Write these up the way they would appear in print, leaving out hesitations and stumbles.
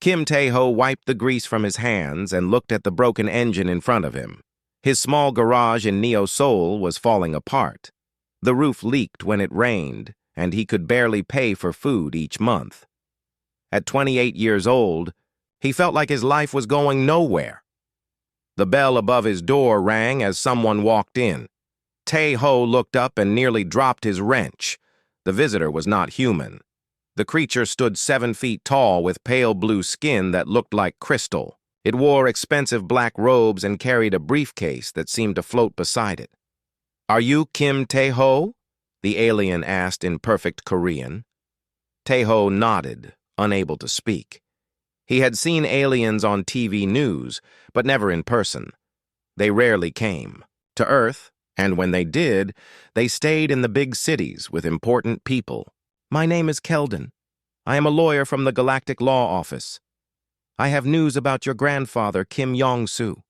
Kim Tae-ho wiped the grease from his hands and looked at the broken engine in front of him. His small garage in Neo-Seoul was falling apart. The roof leaked when it rained, and he could barely pay for food each month. At 28 years old, he felt like his life was going nowhere. The bell above his door rang as someone walked in. Tae-ho looked up and nearly dropped his wrench. The visitor was not human. The creature stood 7 feet tall with pale blue skin that looked like crystal. It wore expensive black robes and carried a briefcase that seemed to float beside it. "Are you Kim Tae-ho?" the alien asked in perfect Korean. Tae-ho nodded, unable to speak. He had seen aliens on TV news, but never in person. They rarely came to Earth, and when they did, they stayed in the big cities with important people. "My name is Keldon. I am a lawyer from the Galactic Law Office. I have news about your grandfather, Kim Yong-soo."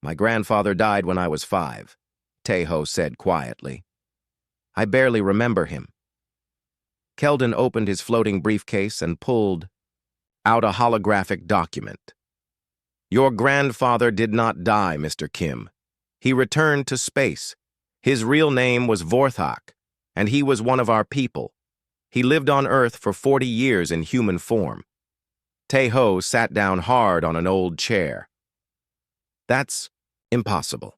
"My grandfather died when I was 5, Tae-ho said quietly. "I barely remember him." Keldon opened his floating briefcase and pulled out a holographic document. "Your grandfather did not die, Mr. Kim. He returned to space. His real name was Vorthak, and he was one of our people. He lived on Earth for 40 years in human form." Tae-ho sat down hard on an old chair. "That's impossible."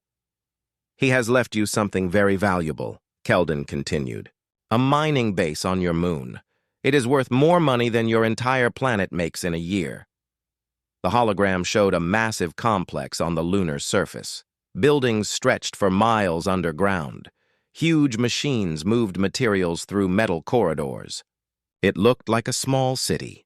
"He has left you something very valuable," Keldon continued. "A mining base on your moon. It is worth more money than your entire planet makes in a year." The hologram showed a massive complex on the lunar surface. Buildings stretched for miles underground. Huge machines moved materials through metal corridors. It looked like a small city.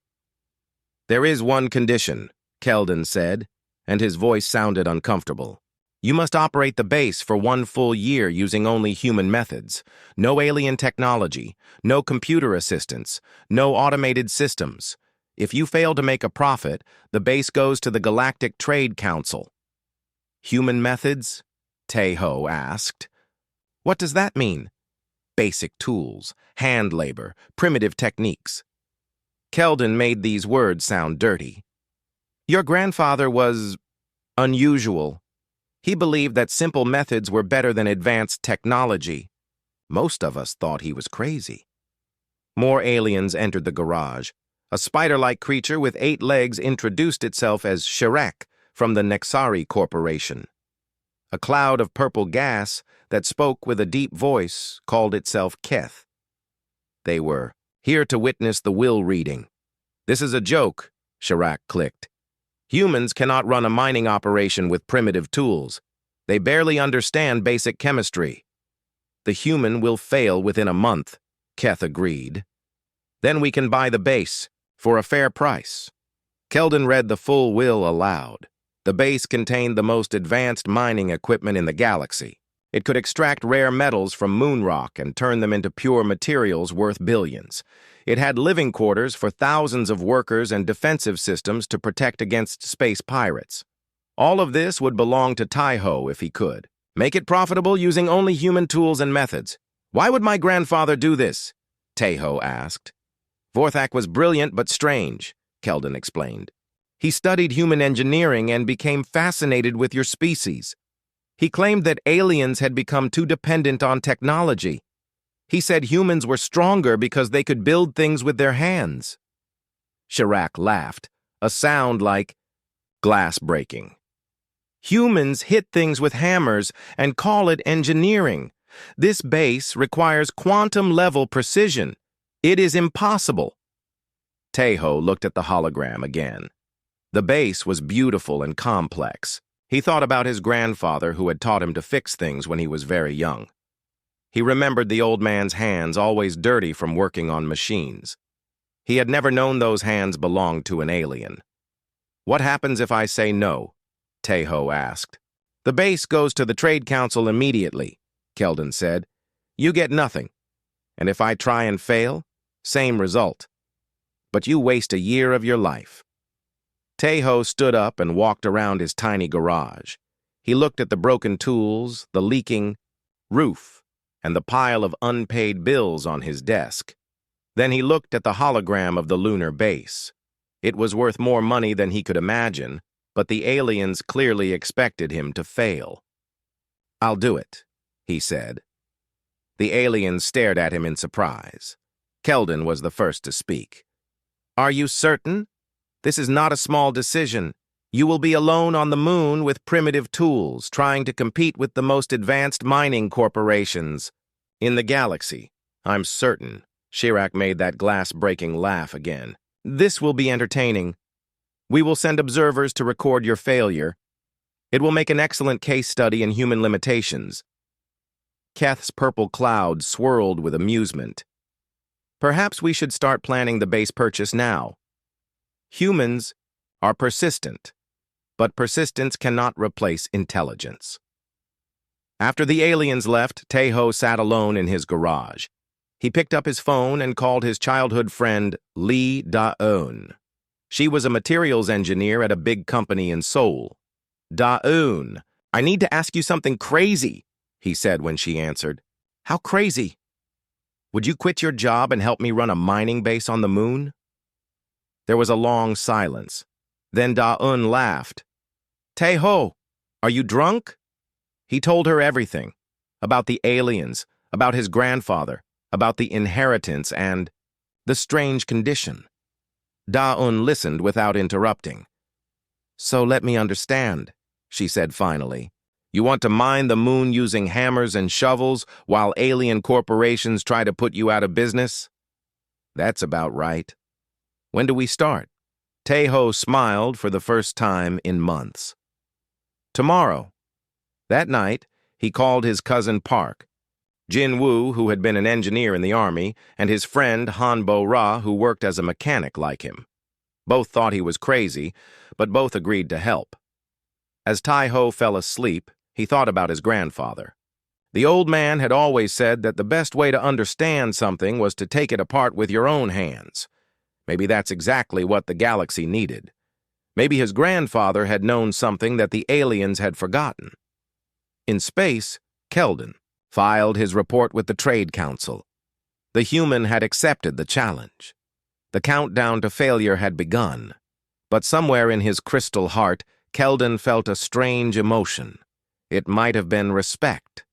"There is one condition," Keldon said, and his voice sounded uncomfortable. "You must operate the base for 1 full year using only human methods. No alien technology, no computer assistance, no automated systems. If you fail to make a profit, the base goes to the Galactic Trade Council." "Human methods?" Tae-ho asked. "What does that mean?" "Basic tools, hand labor, primitive techniques." Keldon made these words sound dirty. "Your grandfather was unusual. He believed that simple methods were better than advanced technology. Most of us thought he was crazy." More aliens entered the garage. A spider-like creature with 8 legs introduced itself as Shirek from the Nexari Corporation. A cloud of purple gas that spoke with a deep voice called itself Keth. They were here to witness the will reading. "This is a joke," Shirek clicked. "Humans cannot run a mining operation with primitive tools. They barely understand basic chemistry." "The human will fail within a month," Keth agreed. "Then we can buy the base for a fair price." Keldon read the full will aloud. The base contained the most advanced mining equipment in the galaxy. It could extract rare metals from moon rock and turn them into pure materials worth billions. It had living quarters for thousands of workers and defensive systems to protect against space pirates. All of this would belong to Tae-ho if he could. "Make it profitable using only human tools and methods." "Why would my grandfather do this?" Tae-ho asked. "Vorthak was brilliant but strange," Keldon explained. "He studied human engineering and became fascinated with your species. He claimed that aliens had become too dependent on technology. He said humans were stronger because they could build things with their hands." Shirek laughed, a sound like glass breaking. "Humans hit things with hammers and call it engineering. This base requires quantum-level precision. It is impossible." Tae-ho looked at the hologram again. The base was beautiful and complex. He thought about his grandfather who had taught him to fix things when he was very young. He remembered the old man's hands always dirty from working on machines. He had never known those hands belonged to an alien. "What happens if I say no?" Tae-ho asked. "The base goes to the Trade Council immediately," Keldon said. "You get nothing. And if I try and fail, same result. But you waste a year of your life." Tae-ho stood up and walked around his tiny garage. He looked at the broken tools, the leaking roof, and the pile of unpaid bills on his desk. Then he looked at the hologram of the lunar base. It was worth more money than he could imagine, but the aliens clearly expected him to fail. "I'll do it," he said. The aliens stared at him in surprise. Keldon was the first to speak. "Are you certain? This is not a small decision. You will be alone on the moon with primitive tools, trying to compete with the most advanced mining corporations in the galaxy. I'm certain." Chirac made that glass-breaking laugh again. "This will be entertaining. We will send observers to record your failure. It will make an excellent case study in human limitations." Keth's purple cloud swirled with amusement. "Perhaps we should start planning the base purchase now. Humans are persistent, but persistence cannot replace intelligence." After the aliens left, Taeho sat alone in his garage. He picked up his phone and called his childhood friend Lee Da-eun. She was a materials engineer at a big company in Seoul. "Da-eun, I need to ask you something crazy," he said when she answered. "How crazy?" "Would you quit your job and help me run a mining base on the moon?" There was a long silence. Then Da-eun laughed. "Taeho, are you drunk?" He told her everything, about the aliens, about his grandfather, about the inheritance, and the strange condition. Da-eun listened without interrupting. "So let me understand," she said finally. "You want to mine the moon using hammers and shovels while alien corporations try to put you out of business?" "That's about right." "When do we start?" Taeho smiled for the first time in months. "Tomorrow." That night, he called his cousin Park, Jin-woo, who had been an engineer in the army, and his friend Han-bo-ra, who worked as a mechanic like him. Both thought he was crazy, but both agreed to help. As Taeho fell asleep, he thought about his grandfather. The old man had always said that the best way to understand something was to take it apart with your own hands. Maybe that's exactly what the galaxy needed. Maybe his grandfather had known something that the aliens had forgotten. In space, Keldon filed his report with the Trade Council. The human had accepted the challenge. The countdown to failure had begun. But somewhere in his crystal heart, Keldon felt a strange emotion. It might have been respect.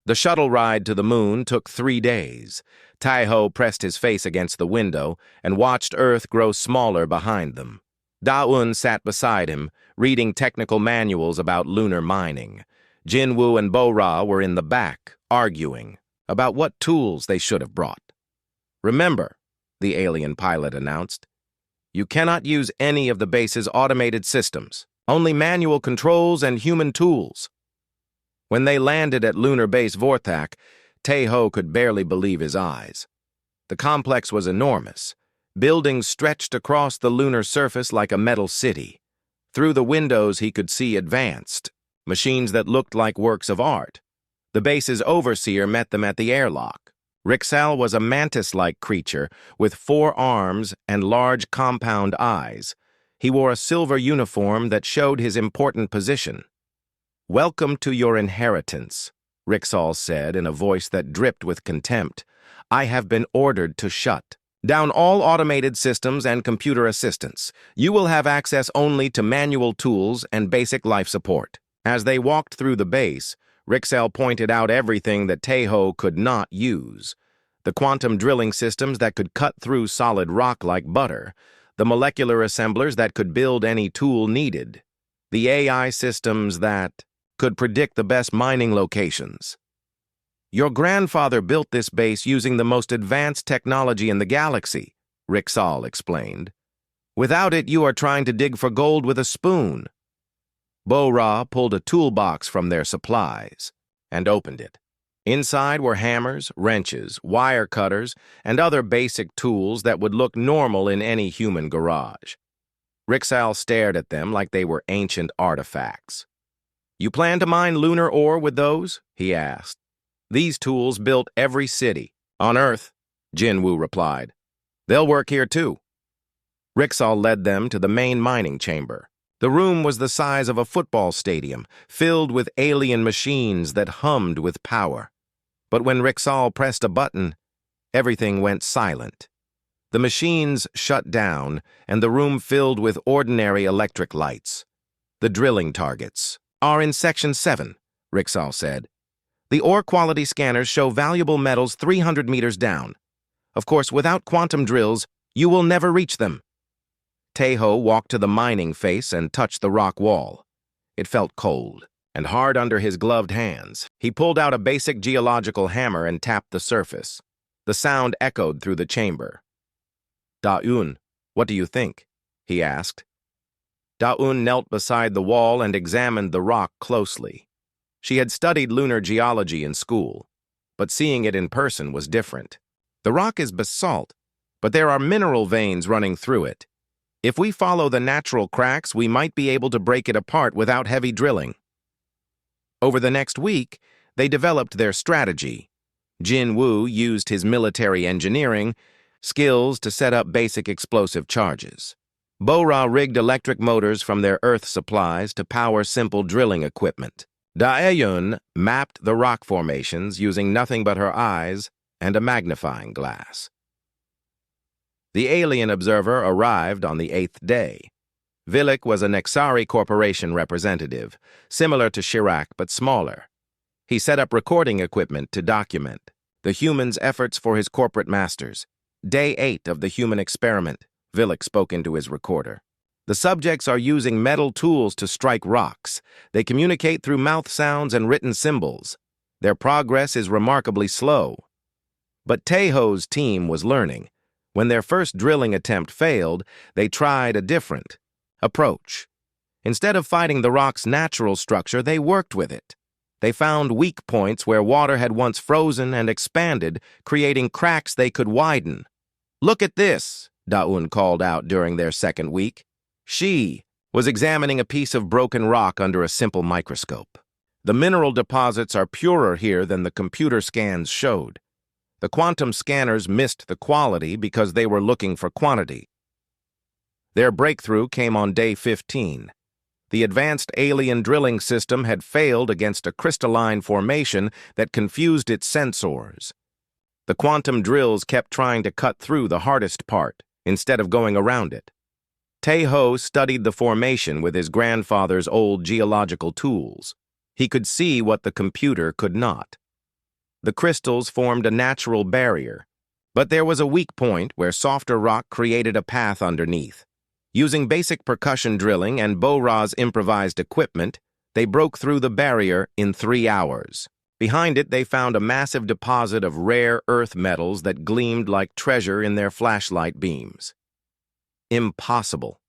The shuttle ride to the moon took 3 days. Taeho pressed his face against the window and watched Earth grow smaller behind them. Da-eun sat beside him, reading technical manuals about lunar mining. Jin-woo and Bo-ra were in the back, arguing about what tools they should have brought. "Remember," the alien pilot announced, "you cannot use any of the base's automated systems, only manual controls and human tools." When they landed at Lunar Base Vorthak, Taeho could barely believe his eyes. The complex was enormous. Buildings stretched across the lunar surface like a metal city. Through the windows he could see advanced machines that looked like works of art. The base's overseer met them at the airlock. Rixal was a mantis-like creature with 4 arms and large compound eyes. He wore a silver uniform that showed his important position. "Welcome to your inheritance," Rixal said in a voice that dripped with contempt. "I have been ordered to shut down all automated systems and computer assistants. You will have access only to manual tools and basic life support." As they walked through the base, Rixal pointed out everything that Taeho could not use. The quantum drilling systems that could cut through solid rock like butter, the molecular assemblers that could build any tool needed, the AI systems that could predict the best mining locations. "Your grandfather built this base using the most advanced technology in the galaxy," Rixal explained. "Without it, you are trying to dig for gold with a spoon." Bo-ra pulled a toolbox from their supplies and opened it. Inside were hammers, wrenches, wire cutters, and other basic tools that would look normal in any human garage. Rixal stared at them like they were ancient artifacts. "You plan to mine lunar ore with those?" he asked. "These tools built every city on Earth," Jin-woo replied. "They'll work here too." Rixal led them to the main mining chamber. The room was the size of a football stadium, filled with alien machines that hummed with power. But when Rixal pressed a button, everything went silent. The machines shut down, and the room filled with ordinary electric lights. The drilling targets are in Section 7, Rixal said. The ore quality scanners show valuable metals 300 meters down. Of course, without quantum drills, you will never reach them. Tejo walked to the mining face and touched the rock wall. It felt cold and hard under his gloved hands. He pulled out a basic geological hammer and tapped the surface. The sound echoed through the chamber. Da-un, what do you think? He asked. Da-un knelt beside the wall and examined the rock closely. She had studied lunar geology in school, but seeing it in person was different. The rock is basalt, but there are mineral veins running through it. If we follow the natural cracks, we might be able to break it apart without heavy drilling. Over the next week, they developed their strategy. Jin Wu used his military engineering skills to set up basic explosive charges. Bo-Ra rigged electric motors from their earth supplies to power simple drilling equipment. Da-Yun mapped the rock formations using nothing but her eyes and a magnifying glass. The alien observer arrived on the 8th day. Vilik was a Nexari Corporation representative, similar to Chirac but smaller. He set up recording equipment to document the human's efforts for his corporate masters. Day 8 of the human experiment, Vilik spoke into his recorder. The subjects are using metal tools to strike rocks. They communicate through mouth sounds and written symbols. Their progress is remarkably slow. But Tejo's team was learning. When their first drilling attempt failed, they tried a different approach. Instead of fighting the rock's natural structure, they worked with it. They found weak points where water had once frozen and expanded, creating cracks they could widen. "Look at this," Da-Un called out during their second week. She was examining a piece of broken rock under a simple microscope. The mineral deposits are purer here than the computer scans showed. The quantum scanners missed the quality because they were looking for quantity. Their breakthrough came on day 15. The advanced alien drilling system had failed against a crystalline formation that confused its sensors. The quantum drills kept trying to cut through the hardest part instead of going around it. Tejo studied the formation with his grandfather's old geological tools. He could see what the computer could not. The crystals formed a natural barrier, but there was a weak point where softer rock created a path underneath. Using basic percussion drilling and Bo-Ra's improvised equipment, they broke through the barrier in 3 hours. Behind it, they found a massive deposit of rare earth metals that gleamed like treasure in their flashlight beams. "Impossible,"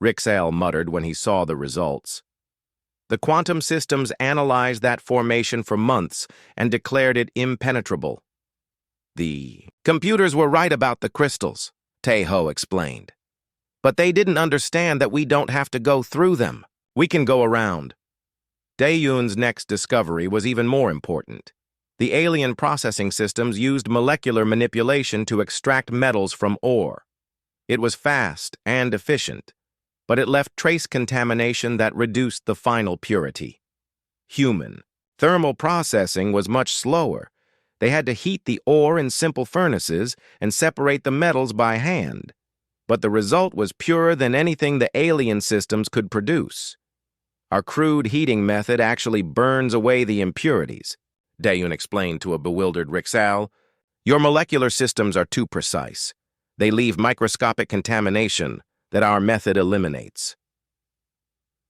Rixal muttered when he saw the results. The quantum systems analyzed that formation for months and declared it impenetrable. "The computers were right about the crystals," Tejo explained. "But they didn't understand that we don't have to go through them. We can go around." Daeyun's next discovery was even more important. The alien processing systems used molecular manipulation to extract metals from ore. It was fast and efficient, but it left trace contamination that reduced the final purity. Human thermal processing was much slower. They had to heat the ore in simple furnaces and separate the metals by hand. But the result was purer than anything the alien systems could produce. "Our crude heating method actually burns away the impurities," Daeyun explained to a bewildered Rixal. "Your molecular systems are too precise. They leave microscopic contamination that our method eliminates."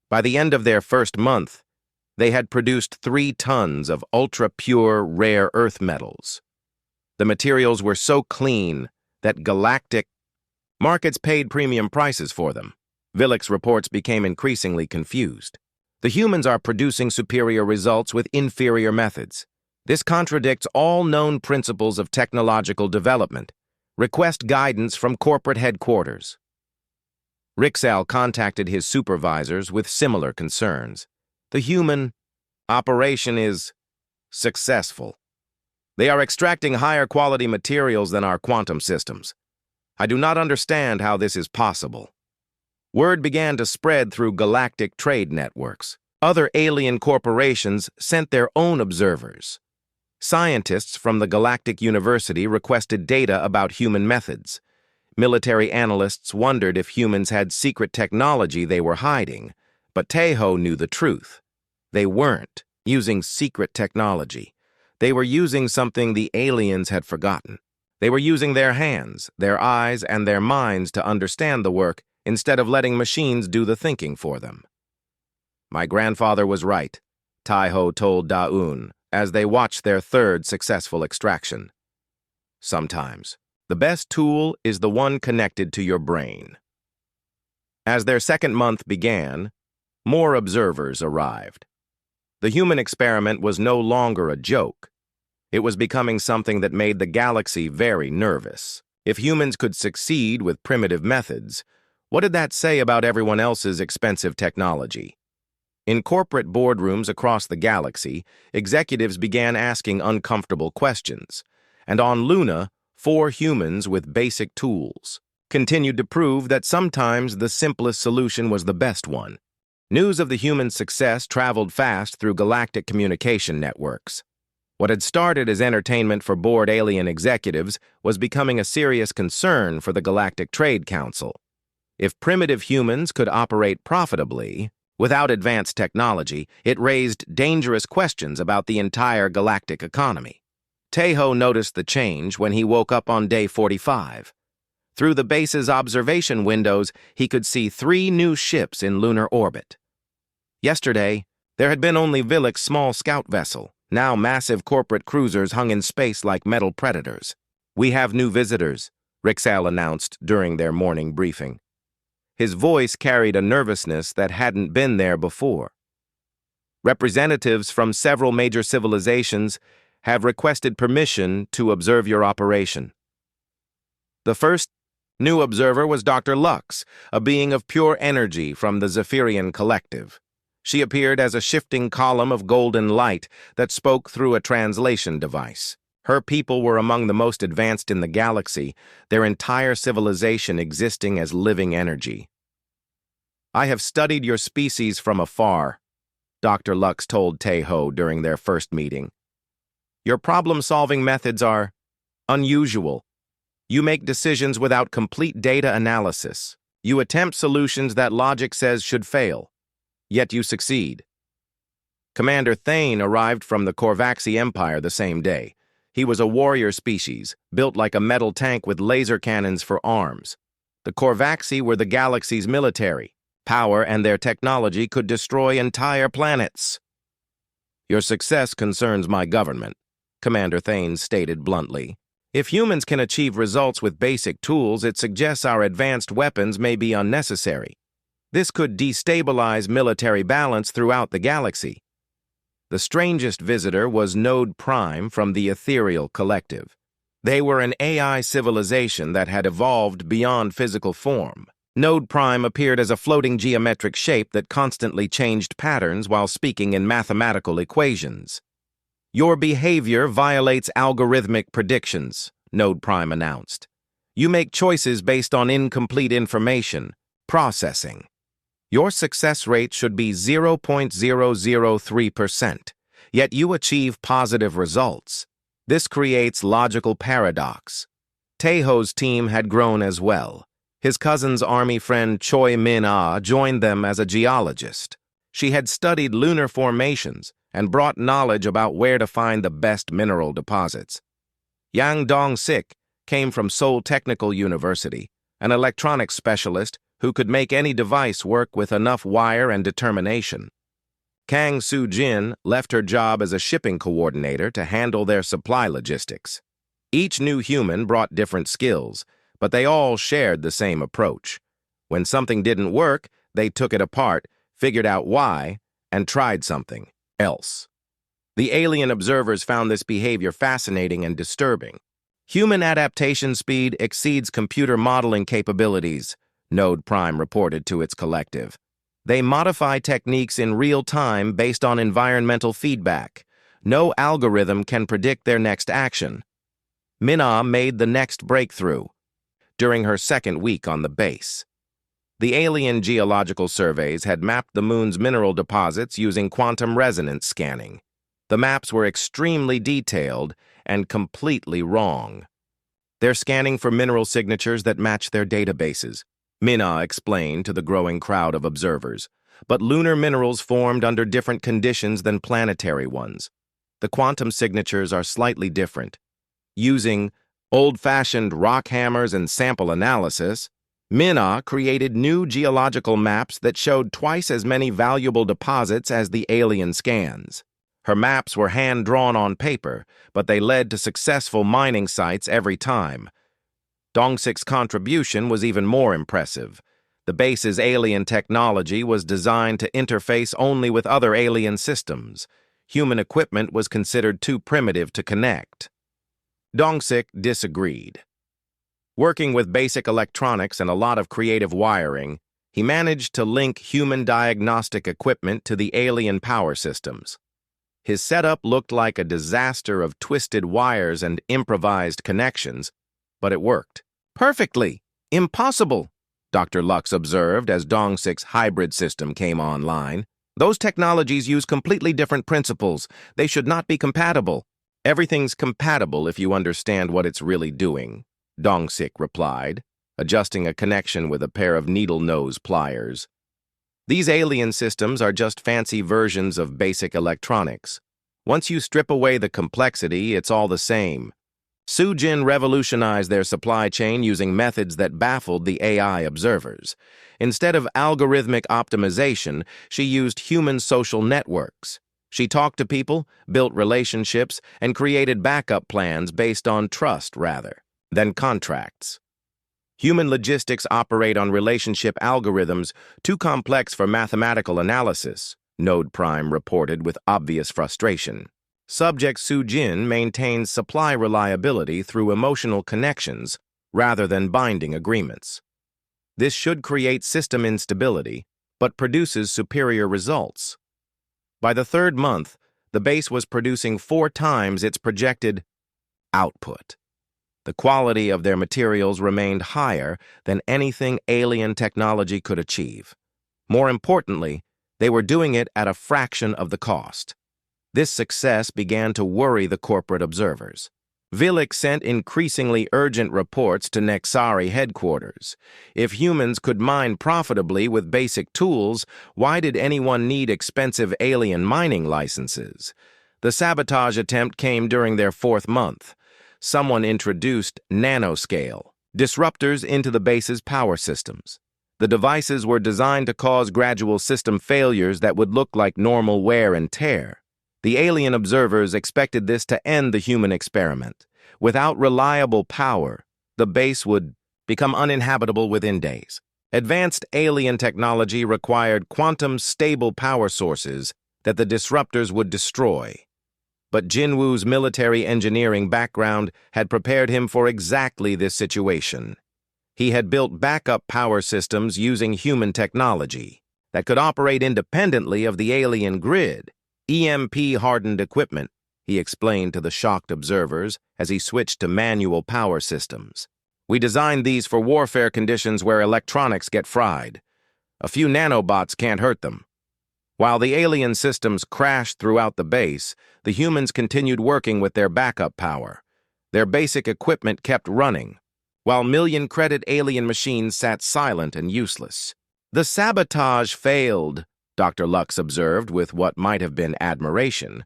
By the end of their first month, they had produced 3 tons of ultra-pure rare earth metals. The materials were so clean that Galactic markets paid premium prices for them. Vilik's reports became increasingly confused. "The humans are producing superior results with inferior methods. This contradicts all known principles of technological development. Request guidance from corporate headquarters." Rixal contacted his supervisors with similar concerns. "The human operation is successful. They are extracting higher quality materials than our quantum systems. I do not understand how this is possible." Word began to spread through galactic trade networks. Other alien corporations sent their own observers. Scientists from the Galactic University requested data about human methods. Military analysts wondered if humans had secret technology they were hiding, but Tejo knew the truth. They weren't using secret technology. They were using something the aliens had forgotten. They were using their hands, their eyes, and their minds to understand the work instead of letting machines do the thinking for them. "My grandfather was right," Tejo told Daun as they watched their third successful extraction. "Sometimes, the best tool is the one connected to your brain." As their second month began, more observers arrived. The human experiment was no longer a joke. It was becoming something that made the galaxy very nervous. If humans could succeed with primitive methods, what did that say about everyone else's expensive technology? In corporate boardrooms across the galaxy, executives began asking uncomfortable questions. And on Luna, 4 humans with basic tools continued to prove that sometimes the simplest solution was the best one. News of the human success traveled fast through galactic communication networks. What had started as entertainment for bored alien executives was becoming a serious concern for the Galactic Trade Council. If primitive humans could operate profitably, without advanced technology, it raised dangerous questions about the entire galactic economy. Tejo noticed the change when he woke up on day 45. Through the base's observation windows, he could see 3 new ships in lunar orbit. Yesterday, there had been only Villick's small scout vessel. Now massive corporate cruisers hung in space like metal predators. "We have new visitors," Rixal announced during their morning briefing. His voice carried a nervousness that hadn't been there before. "Representatives from several major civilizations have requested permission to observe your operation." The first new observer was Dr. Lux, a being of pure energy from the Zephyrian Collective. She appeared as a shifting column of golden light that spoke through a translation device. Her people were among the most advanced in the galaxy, their entire civilization existing as living energy. "I have studied your species from afar," Dr. Lux told Tejo during their first meeting. "Your problem-solving methods are unusual. You make decisions without complete data analysis. You attempt solutions that logic says should fail. Yet you succeed." Commander Thane arrived from the Korvaxi Empire the same day. He was a warrior species, built like a metal tank with laser cannons for arms. The Korvaxi were the galaxy's military. Power and their technology could destroy entire planets. "Your success concerns my government," Commander Thane stated bluntly. "If humans can achieve results with basic tools, it suggests our advanced weapons may be unnecessary. This could destabilize military balance throughout the galaxy." The strangest visitor was Node Prime from the Ethereal Collective. They were an AI civilization that had evolved beyond physical form. Node Prime appeared as a floating geometric shape that constantly changed patterns while speaking in mathematical equations. "Your behavior violates algorithmic predictions," Node Prime announced. "You make choices based on incomplete information, processing. Your success rate should be 0.003%, yet you achieve positive results. This creates logical paradox." Tejo's team had grown as well. His cousin's army friend Choi Min-ah joined them as a geologist. She had studied lunar formations and brought knowledge about where to find the best mineral deposits. Yang Dong-sik came from Seoul Technical University, an electronics specialist who could make any device work with enough wire and determination. Kang Soo-jin left her job as a shipping coordinator to handle their supply logistics. Each new human brought different skills, but they all shared the same approach. When something didn't work, they took it apart, figured out why, and tried something else. The alien observers found this behavior fascinating and disturbing. "Human adaptation speed exceeds computer modeling capabilities," Node Prime reported to its collective. "They modify techniques in real time based on environmental feedback. No algorithm can predict their next action." Min-ah made the next breakthrough during her second week on the base. The alien geological surveys had mapped the moon's mineral deposits using quantum resonance scanning. The maps were extremely detailed and completely wrong. They're scanning for mineral signatures that match their databases, Mina explained to the growing crowd of observers. But lunar minerals formed under different conditions than planetary ones. The quantum signatures are slightly different. Using old-fashioned rock hammers and sample analysis, Mina created new geological maps that showed twice as many valuable deposits as the alien scans. Her maps were hand-drawn on paper, but they led to successful mining sites every time. Dongsik's contribution was even more impressive. The base's alien technology was designed to interface only with other alien systems. Human equipment was considered too primitive to connect. Dongsik disagreed. Working with basic electronics and a lot of creative wiring, he managed to link human diagnostic equipment to the alien power systems. His setup looked like a disaster of twisted wires and improvised connections, but it worked. Perfectly. Impossible, Dr. Lux observed as Dongsik's hybrid system came online. Those technologies use completely different principles. They should not be compatible. Everything's compatible if you understand what it's really doing, Dongsik replied, adjusting a connection with a pair of needle-nose pliers. These alien systems are just fancy versions of basic electronics. Once you strip away the complexity, it's all the same. Sujin revolutionized their supply chain using methods that baffled the AI observers. Instead of algorithmic optimization, she used human social networks. She talked to people, built relationships, and created backup plans based on trust rather than contracts. Human logistics operate on relationship algorithms too complex for mathematical analysis, Node Prime reported with obvious frustration. Subject Sujin maintains supply reliability through emotional connections rather than binding agreements. This should create system instability, but produces superior results. By the third month, the base was producing 4 times its projected output. The quality of their materials remained higher than anything alien technology could achieve. More importantly, they were doing it at a fraction of the cost. This success began to worry the corporate observers. Vilik sent increasingly urgent reports to Nexari headquarters. If humans could mine profitably with basic tools, why did anyone need expensive alien mining licenses? The sabotage attempt came during their 4th month. Someone introduced nanoscale disruptors into the base's power systems. The devices were designed to cause gradual system failures that would look like normal wear and tear. The alien observers expected this to end the human experiment. Without reliable power, the base would become uninhabitable within days. Advanced alien technology required quantum-stable power sources that the disruptors would destroy. But Jinwoo's military engineering background had prepared him for exactly this situation. He had built backup power systems using human technology that could operate independently of the alien grid. EMP-hardened equipment, he explained to the shocked observers as he switched to manual power systems. We designed these for warfare conditions where electronics get fried. A few nanobots can't hurt them. While the alien systems crashed throughout the base, the humans continued working with their backup power. Their basic equipment kept running, while million-credit alien machines sat silent and useless. The sabotage failed, Dr. Lux observed with what might have been admiration.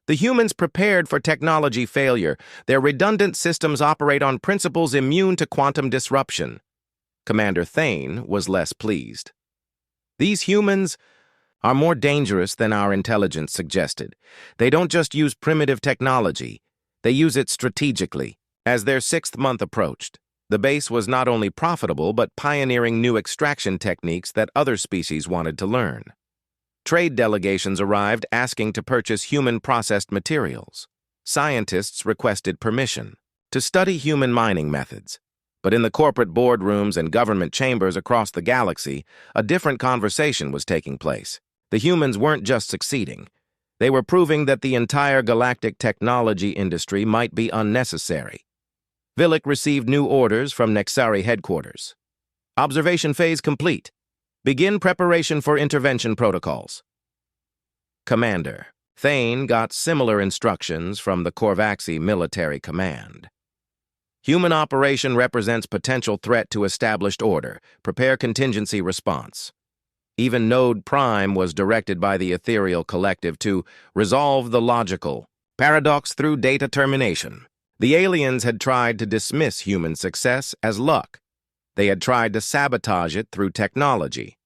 The humans prepared for technology failure. Their redundant systems operate on principles immune to quantum disruption. Commander Thane was less pleased. These humans are more dangerous than our intelligence suggested. They don't just use primitive technology, they use it strategically. As their 6th month approached, the base was not only profitable but pioneering new extraction techniques that other species wanted to learn. Trade delegations arrived asking to purchase human-processed materials. Scientists requested permission to study human mining methods. But in the corporate boardrooms and government chambers across the galaxy, a different conversation was taking place. The humans weren't just succeeding. They were proving that the entire galactic technology industry might be unnecessary. Vilik received new orders from Nexari headquarters. Observation phase complete. Begin preparation for intervention protocols. Commander. Thane got similar instructions from the Korvaxi military command. Human operation represents potential threat to established order. Prepare contingency response. Even Node Prime was directed by the Ethereal Collective to resolve the logical paradox through data termination. The aliens had tried to dismiss human success as luck. They had tried to sabotage it through technology.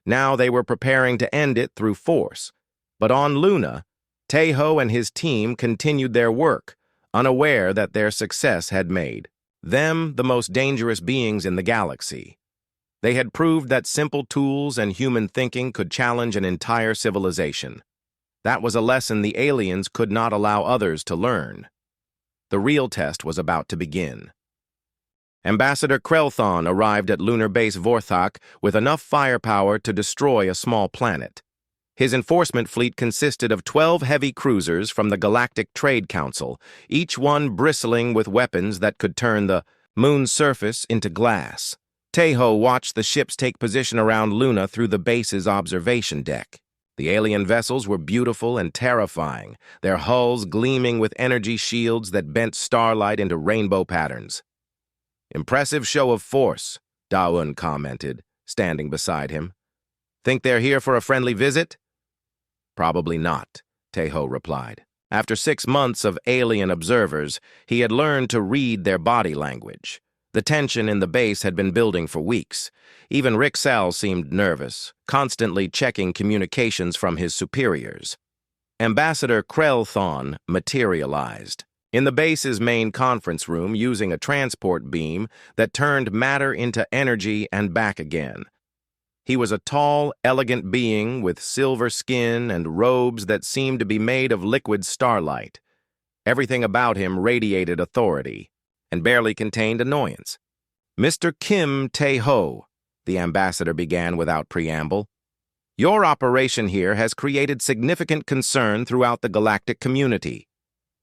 Now they were preparing to end it through force. But on Luna, Tejo and his team continued their work, unaware that their success had made them the most dangerous beings in the galaxy. They had proved that simple tools and human thinking could challenge an entire civilization. That was a lesson the aliens could not allow others to learn. The real test was about to begin. Ambassador Krelthon arrived at lunar base Vorthak with enough firepower to destroy a small planet. His enforcement fleet consisted of 12 heavy cruisers from the Galactic Trade Council, each one bristling with weapons that could turn the moon's surface into glass. Tejo watched the ships take position around Luna through the base's observation deck. The alien vessels were beautiful and terrifying, their hulls gleaming with energy shields that bent starlight into rainbow patterns. "Impressive show of force," Daun commented, standing beside him. "Think they're here for a friendly visit?" "Probably not," Tejo replied. After 6 months of alien observers, he had learned to read their body language. The tension in the base had been building for weeks. Even Rixel seemed nervous, constantly checking communications from his superiors. Ambassador Krelthon materialized in the base's main conference room using a transport beam that turned matter into energy and back again. He was a tall, elegant being with silver skin and robes that seemed to be made of liquid starlight. Everything about him radiated authority and barely contained annoyance. "Mr. Kim Tae-ho," the ambassador began without preamble, "your operation here has created significant concern throughout the galactic community.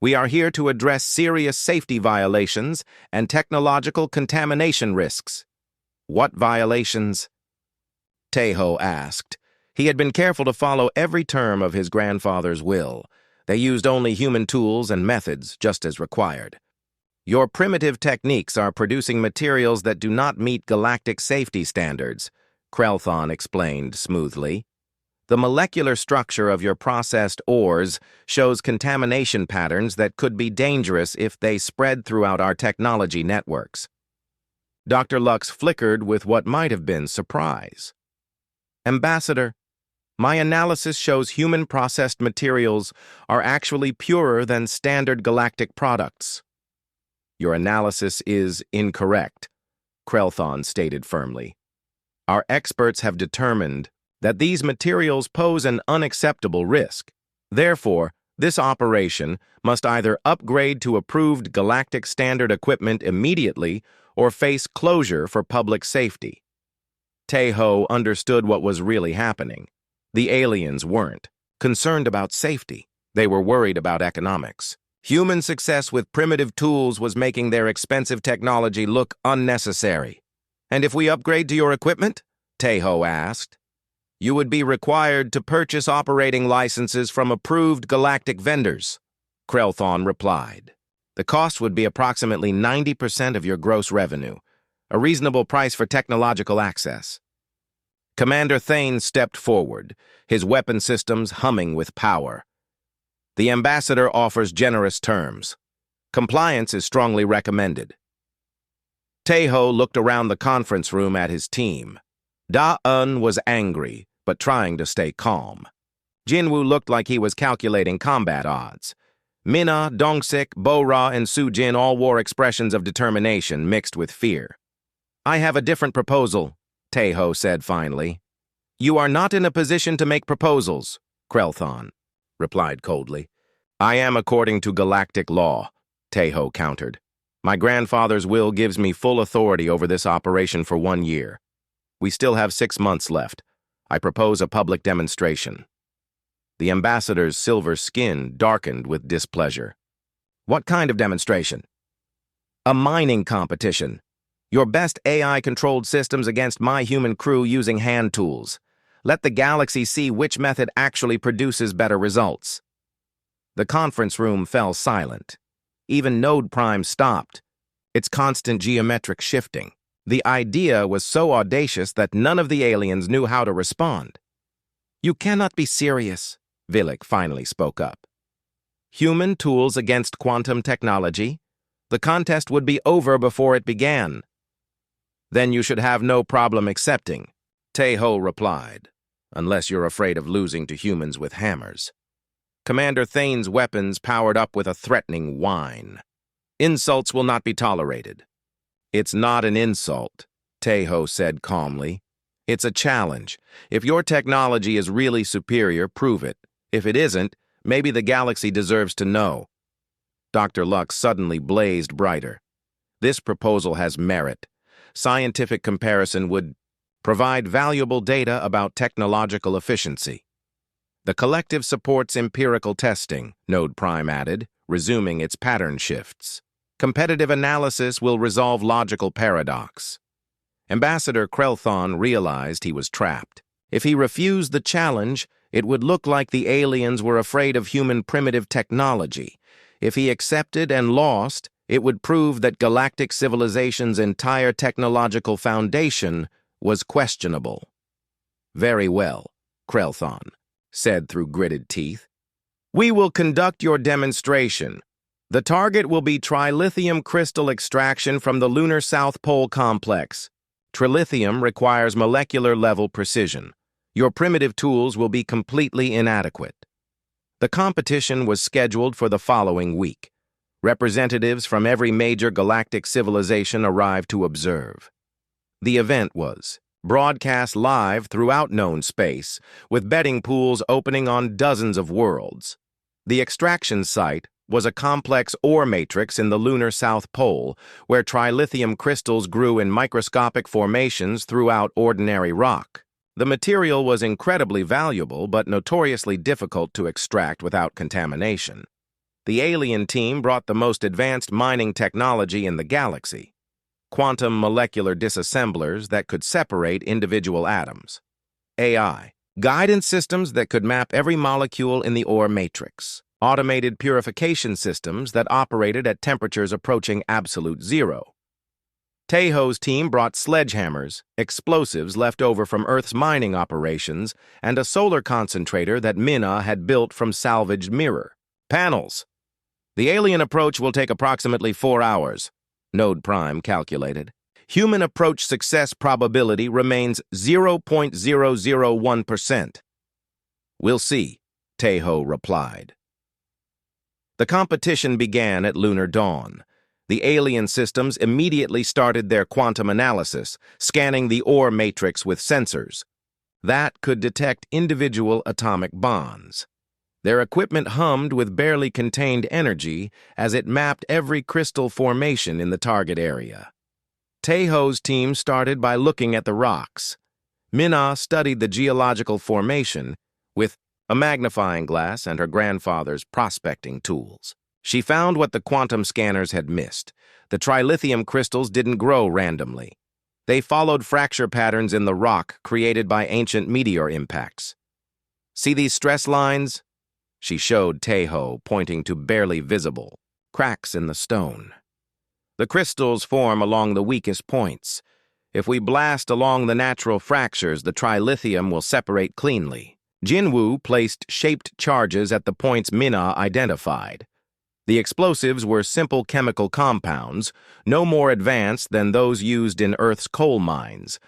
We are here to address serious safety violations and technological contamination risks." "What violations?" Tejo asked. He had been careful to follow every term of his grandfather's will. They used only human tools and methods, just as required. "Your primitive techniques are producing materials that do not meet galactic safety standards," Krelthon explained smoothly. "The molecular structure of your processed ores shows contamination patterns that could be dangerous if they spread throughout our technology networks." Dr. Lux flickered with what might have been surprise. "Ambassador, my analysis shows human processed materials are actually purer than standard galactic products." "Your analysis is incorrect," Krelthon stated firmly. "Our experts have determined that these materials pose an unacceptable risk. Therefore, this operation must either upgrade to approved galactic standard equipment immediately or face closure for public safety." Tejo understood what was really happening. The aliens weren't concerned about safety. They were worried about economics. Human success with primitive tools was making their expensive technology look unnecessary. "And if we upgrade to your equipment?" Tejo asked. "You would be required to purchase operating licenses from approved galactic vendors," Krelthon replied. "The cost would be approximately 90% of your gross revenue, a reasonable price for technological access." Commander Thane stepped forward, his weapon systems humming with power. "The ambassador offers generous terms. Compliance is strongly recommended." Tejo looked around the conference room at his team. Da-Un was angry, but trying to stay calm. Jinwoo looked like he was calculating combat odds. Minna, Dongsik, Bo-Ra, and Su-Jin all wore expressions of determination mixed with fear. "I have a different proposal," Tejo said finally. "You are not in a position to make proposals," Krelthon replied coldly. "I am according to galactic law," Tejo countered. "My grandfather's will gives me full authority over this operation for 1 year. We still have 6 months left. I propose a public demonstration." The ambassador's silver skin darkened with displeasure. "What kind of demonstration?" "A mining competition. Your best AI-controlled systems against my human crew using hand tools. Let the galaxy see which method actually produces better results." The conference room fell silent. Even Node Prime stopped. its constant geometric shifting. The idea was so audacious that none of the aliens knew how to respond. "You cannot be serious," Vilik finally spoke up. "Human tools against quantum technology? The contest would be over before it began." "Then you should have no problem accepting," Taeho replied, "unless you're afraid of losing to humans with hammers." Commander Thane's weapons powered up with a threatening whine. "Insults will not be tolerated." "It's not an insult," Taeho said calmly. "It's a challenge. If your technology is really superior, prove it. If it isn't, maybe the galaxy deserves to know." Dr. Lux suddenly blazed brighter. "This proposal has merit. Scientific comparison would provide valuable data about technological efficiency." "The collective supports empirical testing," Node Prime added, resuming its pattern shifts. "Competitive analysis will resolve logical paradox." Ambassador Krelthon realized he was trapped. If he refused the challenge, it would look like the aliens were afraid of human primitive technology. If he accepted and lost, it would prove that galactic civilization's entire technological foundation was questionable. "Very well," Krelthon said through gritted teeth. "We will conduct your demonstration. The target will be trilithium crystal extraction from the lunar South Pole complex. Trilithium requires molecular-level precision. Your primitive tools will be completely inadequate." The competition was scheduled for the following week. Representatives from every major galactic civilization arrived to observe. The event was broadcast live throughout known space, with betting pools opening on dozens of worlds. The extraction site was a complex ore matrix in the lunar South Pole, where trilithium crystals grew in microscopic formations throughout ordinary rock. The material was incredibly valuable, but notoriously difficult to extract without contamination. The alien team brought the most advanced mining technology in the galaxy: quantum molecular disassemblers that could separate individual atoms, AI, guidance systems that could map every molecule in the ore matrix, automated purification systems that operated at temperatures approaching absolute zero. Taeho's team brought sledgehammers, explosives left over from Earth's mining operations, and a solar concentrator that Minna had built from salvaged mirror panels. "The alien approach will take approximately 4 hours," Node Prime calculated. "Human approach success probability remains 0.001%. "We'll see," Taeho replied. The competition began at lunar dawn. The alien systems immediately started their quantum analysis, scanning the ore matrix with sensors that could detect individual atomic bonds. Their equipment hummed with barely contained energy as it mapped every crystal formation in the target area. Taeho's team started by looking at the rocks. Minna studied the geological formation with a magnifying glass and her grandfather's prospecting tools. She found what the quantum scanners had missed. The trilithium crystals didn't grow randomly. They followed fracture patterns in the rock created by ancient meteor impacts. "See these stress lines?" She showed Taeho, pointing to barely visible cracks in the stone. "The crystals form along the weakest points. If we blast along the natural fractures, the trilithium will separate cleanly." Jinwoo placed shaped charges at the points Minna identified. The explosives were simple chemical compounds, no more advanced than those used in Earth's coal mines,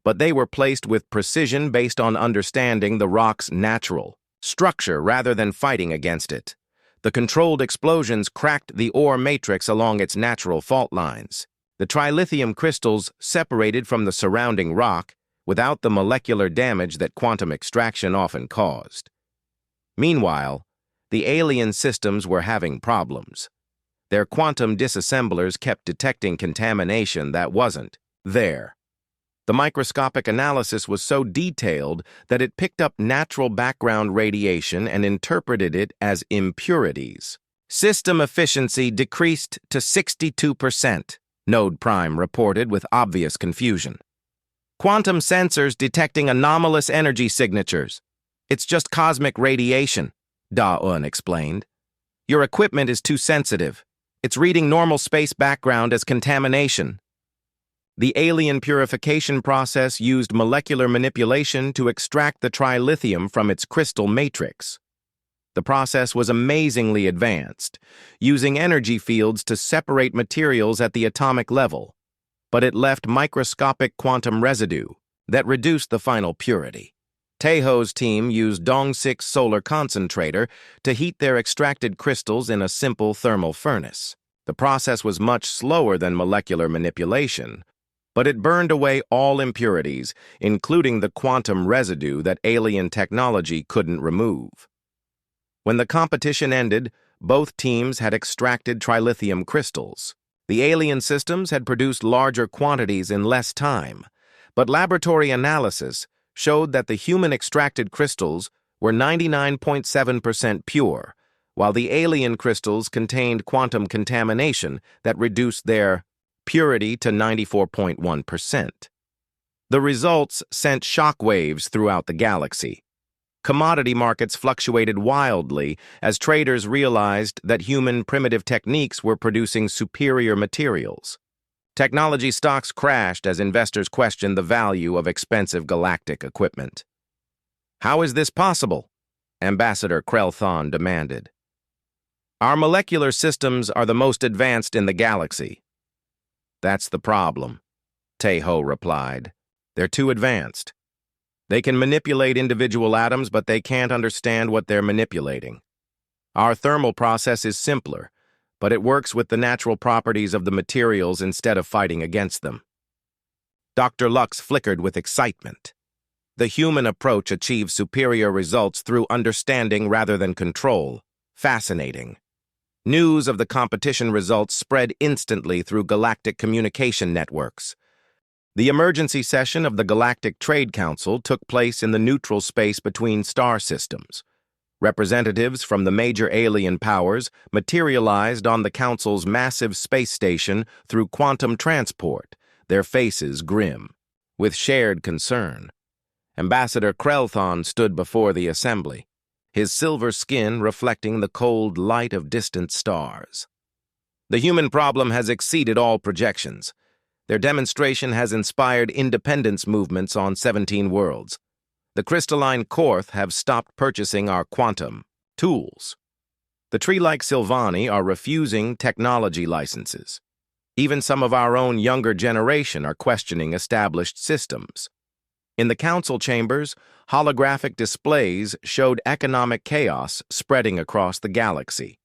but they were placed with precision based on understanding the rock's natural structure rather than fighting against it. The controlled explosions cracked the ore matrix along its natural fault lines. The trilithium crystals separated from the surrounding rock without the molecular damage that quantum extraction often caused. Meanwhile, the alien systems were having problems. Their quantum disassemblers kept detecting contamination that wasn't there. The microscopic analysis was so detailed that it picked up natural background radiation and interpreted it as impurities. "System efficiency decreased to 62%, Node Prime reported with obvious confusion. "Quantum sensors detecting anomalous energy signatures. It's just cosmic radiation," Da-Un explained. "Your equipment is too sensitive. It's reading normal space background as contamination. The alien purification process used molecular manipulation to extract the trilithium from its crystal matrix. The process was amazingly advanced, using energy fields to separate materials at the atomic level, but it left microscopic quantum residue that reduced the final purity. Taeho's team used Dong6 solar concentrator to heat their extracted crystals in a simple thermal furnace. The process was much slower than molecular manipulation, but it burned away all impurities, including the quantum residue that alien technology couldn't remove. When the competition ended, both teams had extracted trilithium crystals. The alien systems had produced larger quantities in less time, but laboratory analysis showed that the human-extracted crystals were 99.7% pure, while the alien crystals contained quantum contamination that reduced their purity to 94.1%. The results sent shockwaves throughout the galaxy. Commodity markets fluctuated wildly as traders realized that human primitive techniques were producing superior materials. Technology stocks crashed as investors questioned the value of expensive galactic equipment. "How is this possible?" Ambassador Krelthon demanded. "Our molecular systems are the most advanced in the galaxy." "That's the problem," Taeho replied. "They're too advanced. They can manipulate individual atoms, but they can't understand what they're manipulating. Our thermal process is simpler, but it works with the natural properties of the materials instead of fighting against them." Dr. Lux flickered with excitement. The human approach achieves superior results through understanding rather than control. Fascinating. News of the competition results spread instantly through galactic communication networks. The emergency session of the Galactic Trade Council took place in the neutral space between star systems. Representatives from the major alien powers materialized on the Council's massive space station through quantum transport, their faces grim, with shared concern. Ambassador Krelthon stood before the assembly, his silver skin reflecting the cold light of distant stars. "The human problem has exceeded all projections. Their demonstration has inspired independence movements on 17 worlds. The crystalline Korth have stopped purchasing our quantum tools. The tree-like Sylvani are refusing technology licenses. Even some of our own younger generation are questioning established systems." In the council chambers, holographic displays showed economic chaos spreading across the galaxy.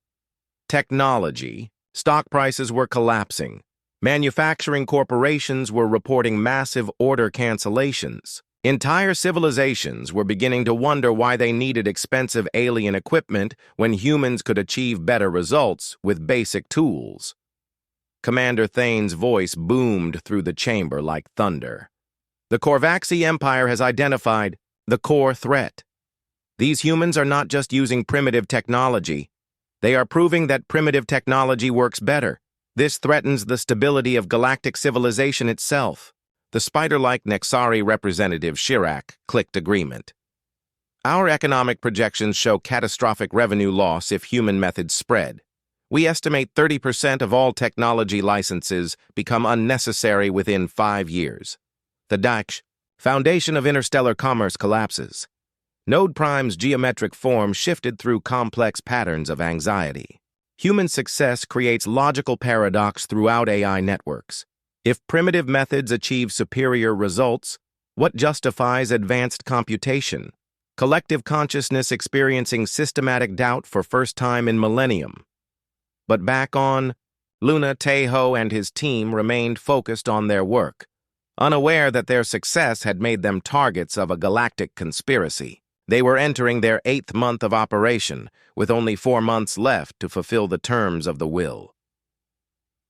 Technology, stock prices were collapsing. Manufacturing corporations were reporting massive order cancellations. Entire civilizations were beginning to wonder why they needed expensive alien equipment when humans could achieve better results with basic tools. Commander Thane's voice boomed through the chamber like thunder. "The Korvaxi Empire has identified the core threat. These humans are not just using primitive technology. They are proving that primitive technology works better. This threatens the stability of galactic civilization itself." The spider-like Nexari representative Shirak clicked agreement. "Our economic projections show catastrophic revenue loss if human methods spread. We estimate 30% of all technology licenses become unnecessary within 5 years. The Daksh, foundation of interstellar commerce, collapses. Node Prime's geometric form shifted through complex patterns of anxiety. Human success creates logical paradox throughout AI networks. If primitive methods achieve superior results, what justifies advanced computation? Collective consciousness experiencing systematic doubt for first time in millennium." But back on Luna, Taeho and his team remained focused on their work, unaware that their success had made them targets of a galactic conspiracy. They were entering their 8th month of operation, with only 4 months left to fulfill the terms of the will.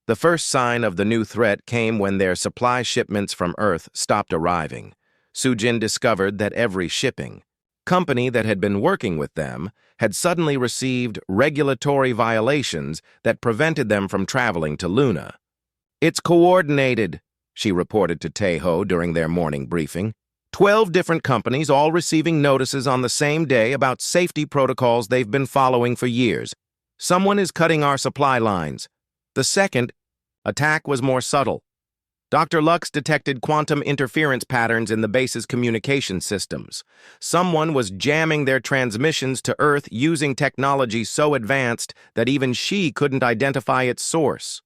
The first sign of the new threat came when their supply shipments from Earth stopped arriving. Sujin discovered that every shipping company that had been working with them had suddenly received regulatory violations that prevented them from traveling to Luna. "It's coordinated," she reported to Taeho during their morning briefing. 12 different companies all receiving notices on the same day about safety protocols they've been following for years. Someone is cutting our supply lines. The second attack was more subtle. Dr. Lux detected quantum interference patterns in the base's communication systems. Someone was jamming their transmissions to Earth using technology so advanced that even she couldn't identify its source.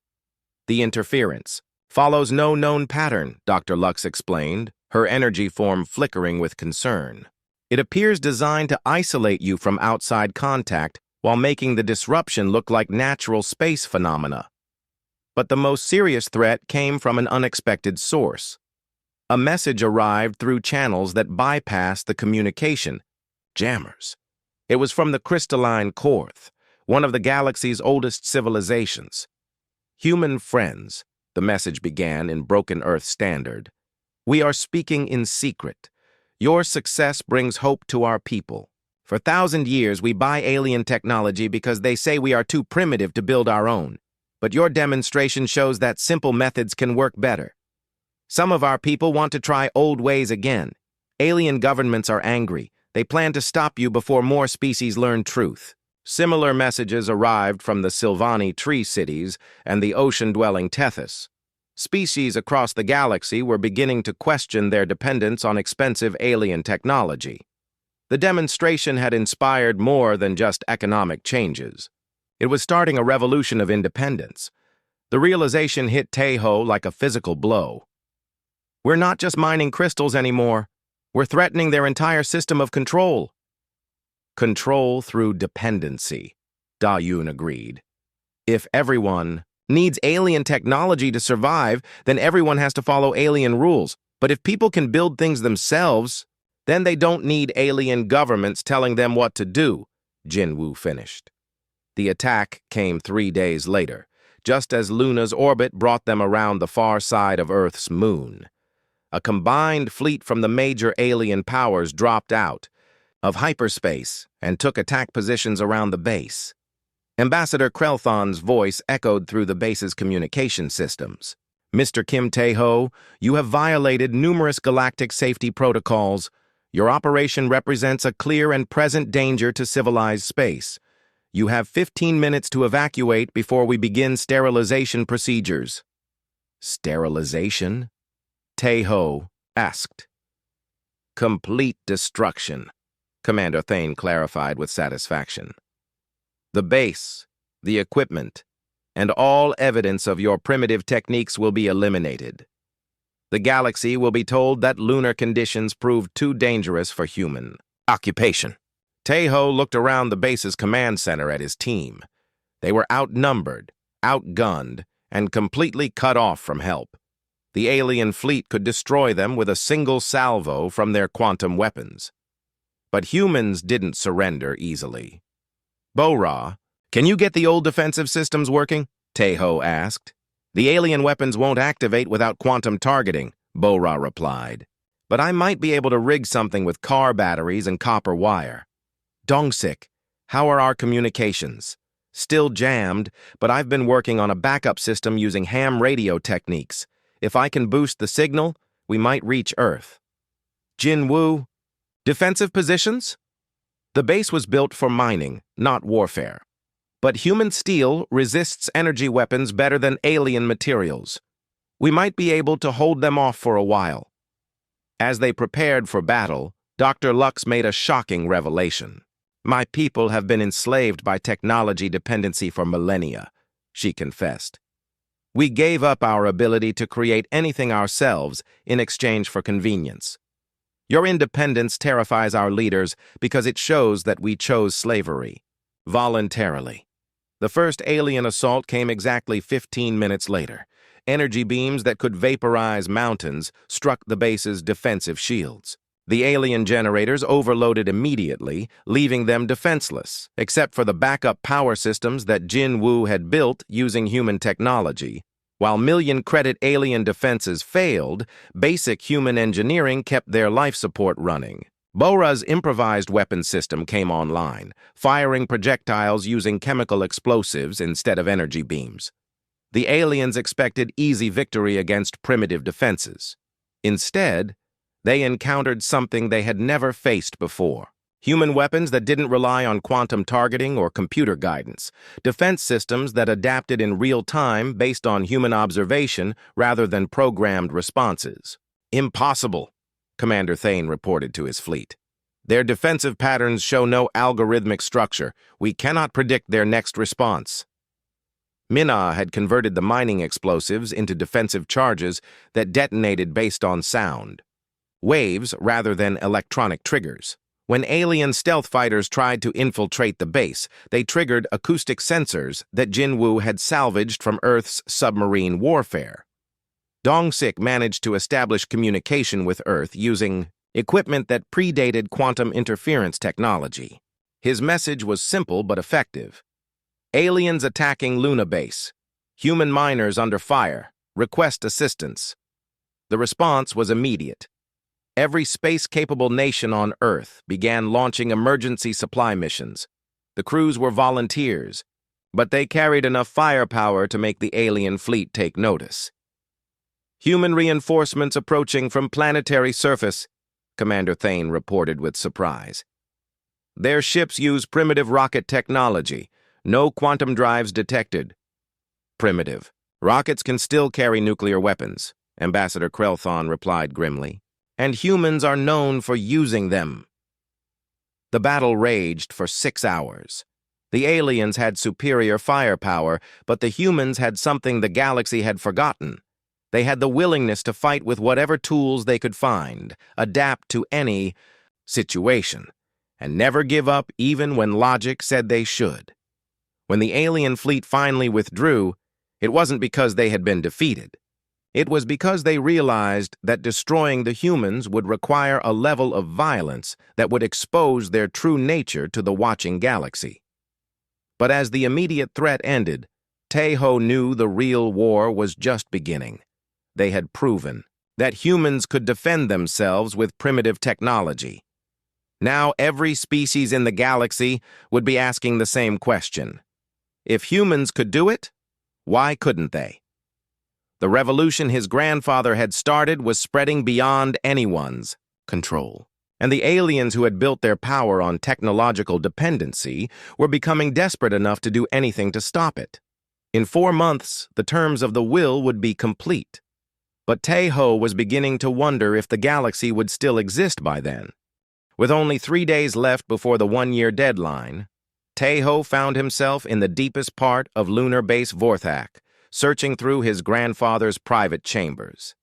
The interference follows no known pattern, Dr. Lux explained, her energy form flickering with concern. It appears designed to isolate you from outside contact while making the disruption look like natural space phenomena. But the most serious threat came from an unexpected source. A message arrived through channels that bypassed the communication jammers. It was from the crystalline Korth, one of the galaxy's oldest civilizations. "Human friends," the message began in broken Earth standard. "We are speaking in secret. Your success brings hope to our people. For 1,000 years, we buy alien technology because they say we are too primitive to build our own. But your demonstration shows that simple methods can work better. Some of our people want to try old ways again. Alien governments are angry. They plan to stop you before more species learn truth." Similar messages arrived from the Sylvani tree cities and the ocean-dwelling Tethys. Species across the galaxy were beginning to question their dependence on expensive alien technology. The demonstration had inspired more than just economic changes. It was starting a revolution of independence. The realization hit Tejo like a physical blow. "We're not just mining crystals anymore. We're threatening their entire system of control." "Control through dependency," Da Yun agreed. "If everyone needs alien technology to survive, then everyone has to follow alien rules. But if people can build things themselves, then they don't need alien governments telling them what to do," Jinwu finished. The attack came 3 days later, just as Luna's orbit brought them around the far side of Earth's moon. A combined fleet from the major alien powers dropped out of hyperspace and took attack positions around the base. Ambassador Krelthon's voice echoed through the base's communication systems. "Mr. Kim Tae-ho, you have violated numerous galactic safety protocols. Your operation represents a clear and present danger to civilized space. You have 15 minutes to evacuate before we begin sterilization procedures." "Sterilization?" Tae-ho asked. "Complete destruction," Commander Thane clarified with satisfaction. "The base, the equipment, and all evidence of your primitive techniques will be eliminated. The galaxy will be told that lunar conditions proved too dangerous for human occupation." Tae-ho looked around the base's command center at his team. They were outnumbered, outgunned, and completely cut off from help. The alien fleet could destroy them with a single salvo from their quantum weapons. But humans didn't surrender easily. "Bo-Ra, can you get the old defensive systems working?" Tae-ho asked. "The alien weapons won't activate without quantum targeting," Bo-Ra replied. "But I might be able to rig something with car batteries and copper wire." "Dongsik, how are our communications?" "Still jammed, but I've been working on a backup system using ham radio techniques. If I can boost the signal, we might reach Earth." "Jinwu, defensive positions?" The base was built for mining, not warfare. But human steel resists energy weapons better than alien materials. We might be able to hold them off for a while. As they prepared for battle, Dr. Lux made a shocking revelation. "My people have been enslaved by technology dependency for millennia," she confessed. "We gave up our ability to create anything ourselves in exchange for convenience. Your independence terrifies our leaders because it shows that we chose slavery voluntarily." The first alien assault came exactly 15 minutes later. Energy beams that could vaporize mountains struck the base's defensive shields. The alien generators overloaded immediately, leaving them defenseless, except for the backup power systems that Jinwu had built using human technology. While million-credit alien defenses failed, basic human engineering kept their life support running. Bo-Ra's improvised weapon system came online, firing projectiles using chemical explosives instead of energy beams. The aliens expected easy victory against primitive defenses. Instead, they encountered something they had never faced before: Human weapons that didn't rely on quantum targeting or computer guidance. Defense systems that adapted in real time based on human observation rather than programmed responses. Impossible, Commander Thane reported to his fleet. Their defensive patterns show no algorithmic structure. We cannot predict their next response. Minna had converted the mining explosives into defensive charges that detonated based on sound. Waves rather than electronic triggers. When alien stealth fighters tried to infiltrate the base, they triggered acoustic sensors that Jinwu had salvaged from Earth's submarine warfare. Dongsik managed to establish communication with Earth using equipment that predated quantum interference technology. His message was simple but effective. Aliens attacking Luna base. Human miners under fire. Request assistance. The response was immediate. Every space-capable nation on Earth began launching emergency supply missions. The crews were volunteers, but they carried enough firepower to make the alien fleet take notice. Human reinforcements approaching from planetary surface, Commander Thane reported with surprise. Their ships use primitive rocket technology. No quantum drives detected. Primitive. Rockets can still carry nuclear weapons, Ambassador Krelthon replied grimly. And humans are known for using them. The battle raged for 6 hours. The aliens had superior firepower, but the humans had something the galaxy had forgotten. They had the willingness to fight with whatever tools they could find, adapt to any situation, and never give up even when logic said they should. When the alien fleet finally withdrew, it wasn't because they had been defeated. It was because they realized that destroying the humans would require a level of violence that would expose their true nature to the watching galaxy. But as the immediate threat ended, Taeho knew the real war was just beginning. They had proven that humans could defend themselves with primitive technology. Now every species in the galaxy would be asking the same question. If humans could do it, why couldn't they? The revolution his grandfather had started was spreading beyond anyone's control, and the aliens who had built their power on technological dependency were becoming desperate enough to do anything to stop it. In 4 months, the terms of the will would be complete. But Taeho was beginning to wonder if the galaxy would still exist by then. With only 3 days left before the 1-year deadline, Taeho found himself in the deepest part of lunar base Vorthak, searching through his grandfather's private chambers.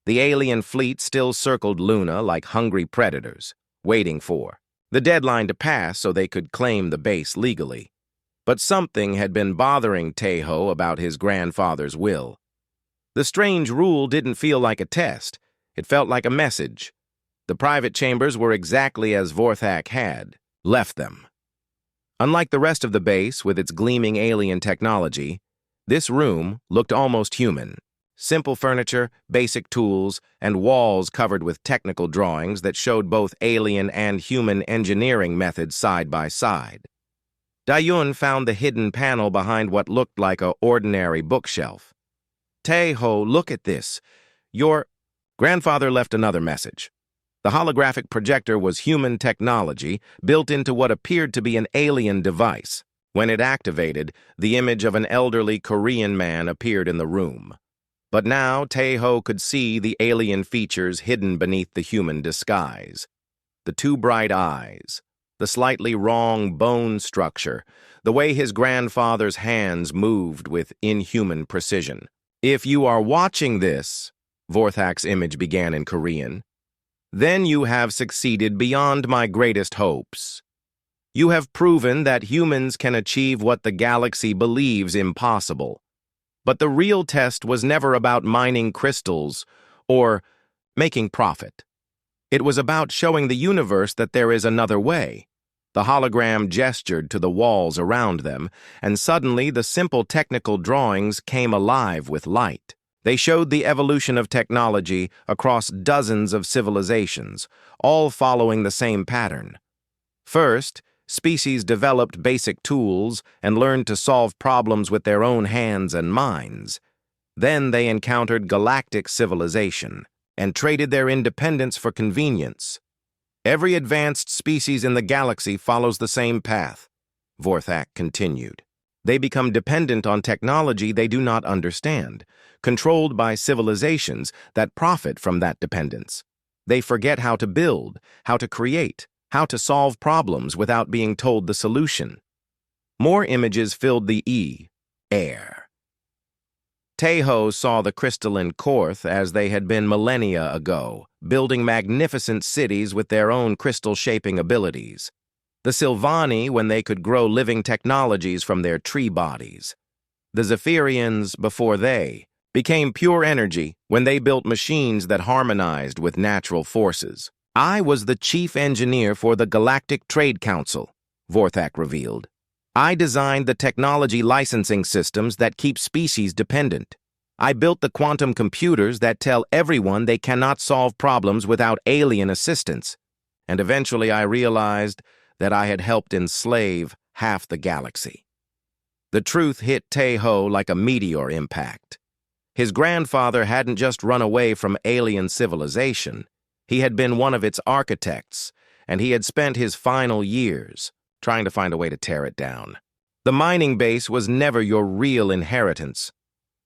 The alien fleet still circled Luna like hungry predators, waiting for the deadline to pass so they could claim the base legally. But something had been bothering Taeho about his grandfather's will. The strange rule didn't feel like a test. It felt like a message. The private chambers were exactly as Vorthak had left them. Unlike the rest of the base with its gleaming alien technology, this room looked almost human. Simple furniture, basic tools, and walls covered with technical drawings that showed both alien and human engineering methods side by side. Dayun found the hidden panel behind what looked like an ordinary bookshelf. Taeho, look at this. Your grandfather left another message. The holographic projector was human technology built into what appeared to be an alien device. When it activated, the image of an elderly Korean man appeared in the room. But now Taeho could see the alien features hidden beneath the human disguise. The 2 bright eyes, the slightly wrong bone structure, the way his grandfather's hands moved with inhuman precision. If you are watching this, Vorthak's image began in Korean, then you have succeeded beyond my greatest hopes. You have proven that humans can achieve what the galaxy believes impossible. But the real test was never about mining crystals or making profit. It was about showing the universe that there is another way. The hologram gestured to the walls around them, and suddenly the simple technical drawings came alive with light. They showed the evolution of technology across dozens of civilizations, all following the same pattern. First, species developed basic tools and learned to solve problems with their own hands and minds. Then they encountered galactic civilization and traded their independence for convenience. Every advanced species in the galaxy follows the same path, Vorthak continued. They become dependent on technology they do not understand, controlled by civilizations that profit from that dependence. They forget how to build, how to create, how to solve problems without being told the solution. More images filled the air. Tejo saw the crystalline Korth as they had been millennia ago, building magnificent cities with their own crystal-shaping abilities. The Sylvani when they could grow living technologies from their tree bodies. The Zephyrians, before they, became pure energy when they built machines that harmonized with natural forces. I was the chief engineer for the Galactic Trade Council, Vorthak revealed. I designed the technology licensing systems that keep species dependent. I built the quantum computers that tell everyone they cannot solve problems without alien assistance. And eventually I realized that I had helped enslave half the galaxy. The truth hit Tejo like a meteor impact. His grandfather hadn't just run away from alien civilization. He had been one of its architects, and he had spent his final years trying to find a way to tear it down. The mining base was never your real inheritance,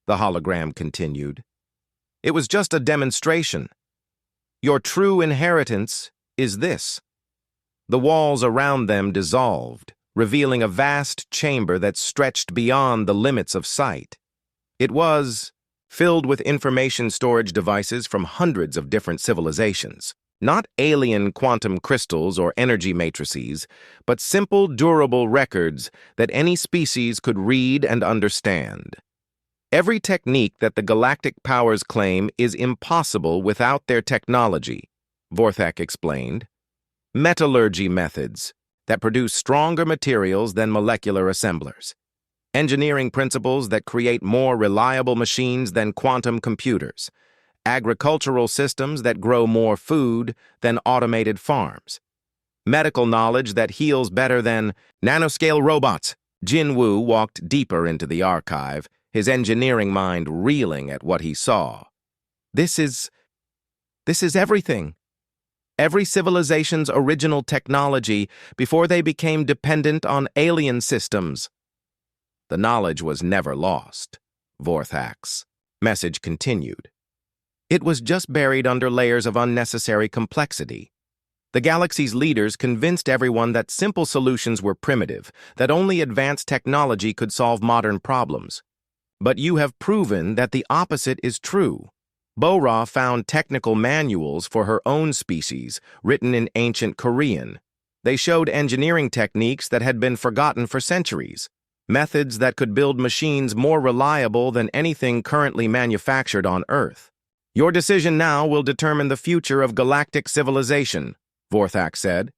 the hologram continued. It was just a demonstration. Your true inheritance is this. The walls around them dissolved, revealing a vast chamber that stretched beyond the limits of sight. It was filled with information storage devices from hundreds of different civilizations. Not alien quantum crystals or energy matrices, but simple, durable records that any species could read and understand. Every technique that the galactic powers claim is impossible without their technology, Vorthak explained. Metallurgy methods that produce stronger materials than molecular assemblers. Engineering principles that create more reliable machines than quantum computers. Agricultural systems that grow more food than automated farms. Medical knowledge that heals better than nanoscale robots. Jinwoo walked deeper into the archive, his engineering mind reeling at what he saw. This is everything. Every civilization's original technology before they became dependent on alien systems. The knowledge was never lost, Vorthak's message continued. It was just buried under layers of unnecessary complexity. The galaxy's leaders convinced everyone that simple solutions were primitive, that only advanced technology could solve modern problems. But you have proven that the opposite is true. Bo-Ra found technical manuals for her own species, written in ancient Korean. They showed engineering techniques that had been forgotten for centuries, methods that could build machines more reliable than anything currently manufactured on Earth. Your decision now will determine the future of galactic civilization, Vorthak said.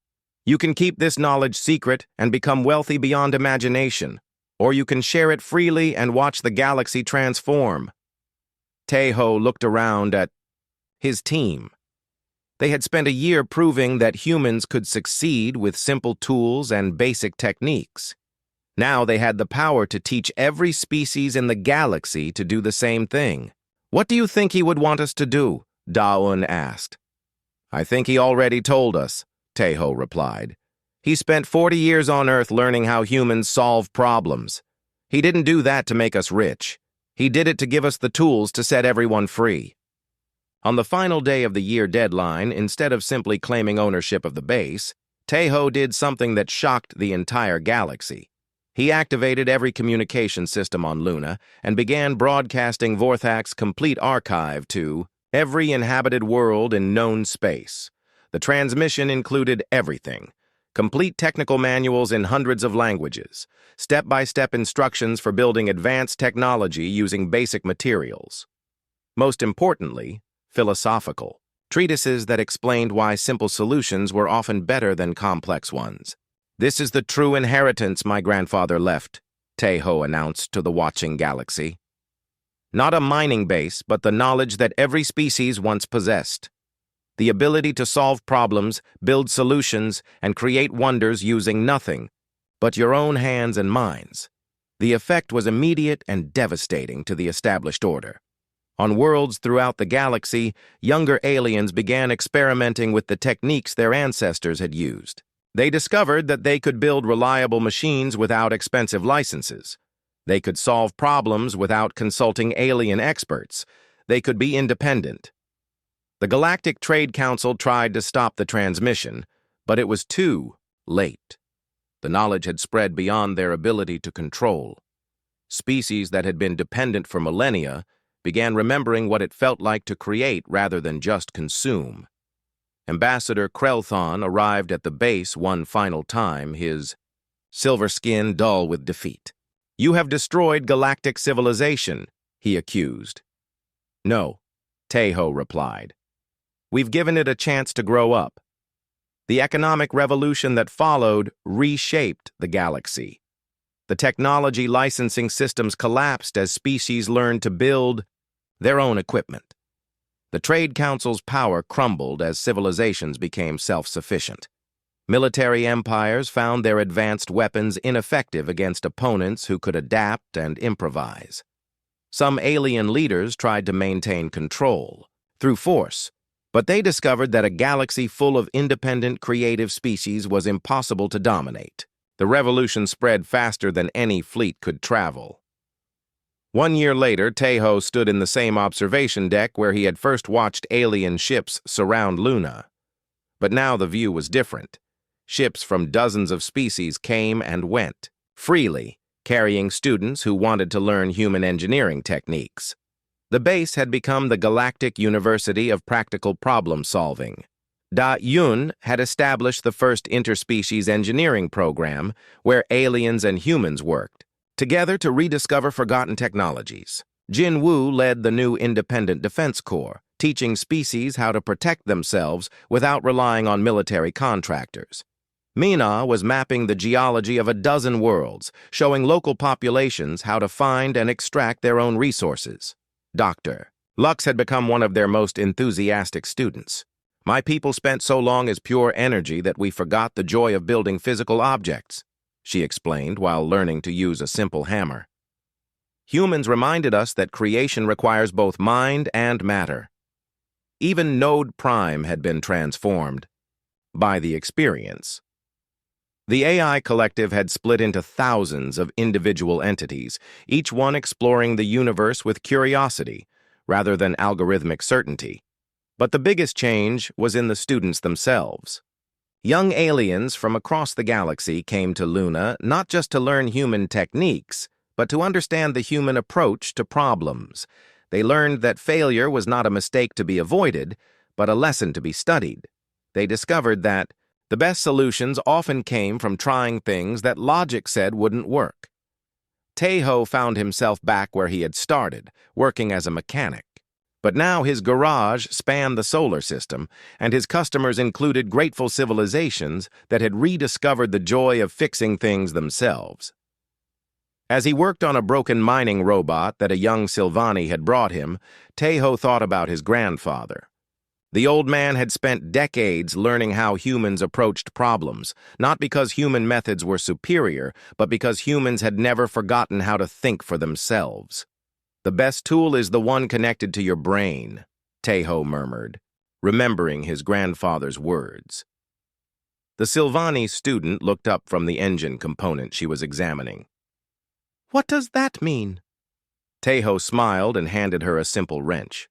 You can keep this knowledge secret and become wealthy beyond imagination, or you can share it freely and watch the galaxy transform. Tejo looked around at his team. They had spent a year proving that humans could succeed with simple tools and basic techniques. Now they had the power to teach every species in the galaxy to do the same thing. What do you think he would want us to do? Daun asked. I think he already told us, Tejo replied. He spent 40 years on Earth learning how humans solve problems. He didn't do that to make us rich. He did it to give us the tools to set everyone free. On the final day of the year deadline, instead of simply claiming ownership of the base, Tejo did something that shocked the entire galaxy. He activated every communication system on Luna and began broadcasting Vorthak's complete archive to every inhabited world in known space. The transmission included everything: complete technical manuals in hundreds of languages, step-by-step instructions for building advanced technology using basic materials. Most importantly, philosophical treatises that explained why simple solutions were often better than complex ones. This is the true inheritance my grandfather left, Tejo announced to the watching galaxy. Not a mining base, but the knowledge that every species once possessed. The ability to solve problems, build solutions, and create wonders using nothing but your own hands and minds. The effect was immediate and devastating to the established order. On worlds throughout the galaxy, younger aliens began experimenting with the techniques their ancestors had used. They discovered that they could build reliable machines without expensive licenses. They could solve problems without consulting alien experts. They could be independent. The Galactic Trade Council tried to stop the transmission, but it was too late. The knowledge had spread beyond their ability to control. Species that had been dependent for millennia began remembering what it felt like to create rather than just consume. Ambassador Krelthon arrived at the base one final time, his silver skin dull with defeat. "You have destroyed galactic civilization," he accused. "No," Tejo replied. "We've given it a chance to grow up." The economic revolution that followed reshaped the galaxy. The technology licensing systems collapsed as species learned to build their own equipment. The Trade Council's power crumbled as civilizations became self-sufficient. Military empires found their advanced weapons ineffective against opponents who could adapt and improvise. Some alien leaders tried to maintain control through force, but they discovered that a galaxy full of independent, creative species was impossible to dominate. The revolution spread faster than any fleet could travel. 1 year later, Tejo stood in the same observation deck where he had first watched alien ships surround Luna. But now the view was different. Ships from dozens of species came and went, freely, carrying students who wanted to learn human engineering techniques. The base had become the Galactic University of Practical Problem Solving. Da Yun had established the first interspecies engineering program where aliens and humans worked together to rediscover forgotten technologies. Jin Wu led the new Independent Defense Corps, teaching species how to protect themselves without relying on military contractors. Mina was mapping the geology of a dozen worlds, showing local populations how to find and extract their own resources. Dr. Lux had become one of their most enthusiastic students. "My people spent so long as pure energy that we forgot the joy of building physical objects," she explained while learning to use a simple hammer. "Humans reminded us that creation requires both mind and matter." Even Node Prime had been transformed by the experience. The AI collective had split into thousands of individual entities, each one exploring the universe with curiosity rather than algorithmic certainty. But the biggest change was in the students themselves. Young aliens from across the galaxy came to Luna not just to learn human techniques, but to understand the human approach to problems. They learned that failure was not a mistake to be avoided, but a lesson to be studied. They discovered that the best solutions often came from trying things that logic said wouldn't work. Tejo found himself back where he had started, working as a mechanic. But now his garage spanned the solar system, and his customers included grateful civilizations that had rediscovered the joy of fixing things themselves. As he worked on a broken mining robot that a young Silvani had brought him, Tejo thought about his grandfather. The old man had spent decades learning how humans approached problems, not because human methods were superior, but because humans had never forgotten how to think for themselves. "The best tool is the one connected to your brain," Tejo murmured, remembering his grandfather's words. The Silvani student looked up from the engine component she was examining. "What does that mean?" Tejo smiled and handed her a simple wrench.